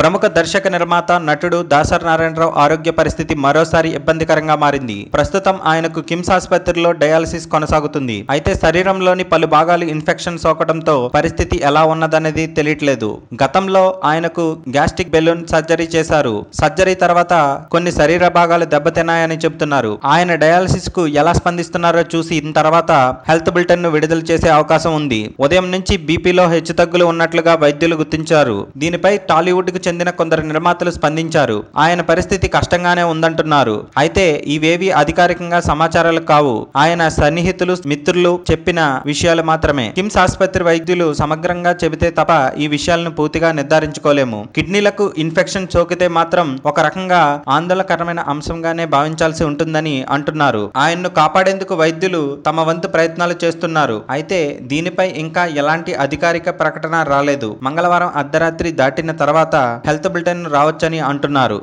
ప్రముఖ దర్శక నిర్మాత నటుడు దాసరి నారాయణరావు ఆరోగ్య పరిస్థితి మరోసారి ఇబ్బందికరంగా మారింది. ప్రస్తుతం ఆయనకు కిమ్స్ ఆసుపత్రిలో డయాలసిస్ కొనసాగుతుంది. అయితే శరీరంలోని పలు భాగాలు ఇన్ఫెక్షన్ సోకడంతో పరిస్థితి ఎలా ఉన్నదనేది తెలియట్లేదు. గతంలో ఆయనకు గ్యాస్ట్రిక్ బెలూన్ సర్జరీ చేశారు. సర్జరీ తర్వాత కొన్ని శరీర భాగాలు దెబ్బతిన్నాయని చెబుతున్నారు. ఆయన డయాలసిస్ కు ఎలా స్పందిస్తున్నారో చూసి తర్వాత హెల్త్ బులెటిన్ ను విడుదల చేసే అవకాశం ఉంది. ఉదయం నుంచి బీపీలో హెచ్చుతగ్గులు ఉన్నట్లుగా వైద్యులు గుర్తించారు. దీనిపై టాలీవుడ్ కు చెందిన కొందరు నిర్మాతలు స్పందించారు. ఆయన పరిస్థితి కష్టంగానే ఉందంటున్నారు. అయితే ఇవేవి అధికారికంగా సమాచారాలు కావు. ఆయన సన్నిహితులు మిత్రులు చెప్పిన విషయాలు మాత్రమే. కిమ్స్ ఆసుపత్రి వైద్యులు సమగ్రంగా చెబితే తప్ప ఈ విషయాలను పూర్తిగా నిర్ధారించుకోలేము. కిడ్నీలకు ఇన్ఫెక్షన్ సోకితే మాత్రం ఒక రకంగా ఆందోళనకరమైన అంశంగానే భావించాల్సి ఉంటుందని అంటున్నారు. ఆయన్ను కాపాడేందుకు వైద్యులు తమ వంతు ప్రయత్నాలు చేస్తున్నారు. అయితే దీనిపై ఇంకా ఎలాంటి అధికారిక ప్రకటన రాలేదు. మంగళవారం అర్ధరాత్రి దాటిన తర్వాత హెల్త్ బులెటిన్ రావచ్చని అంటున్నారు.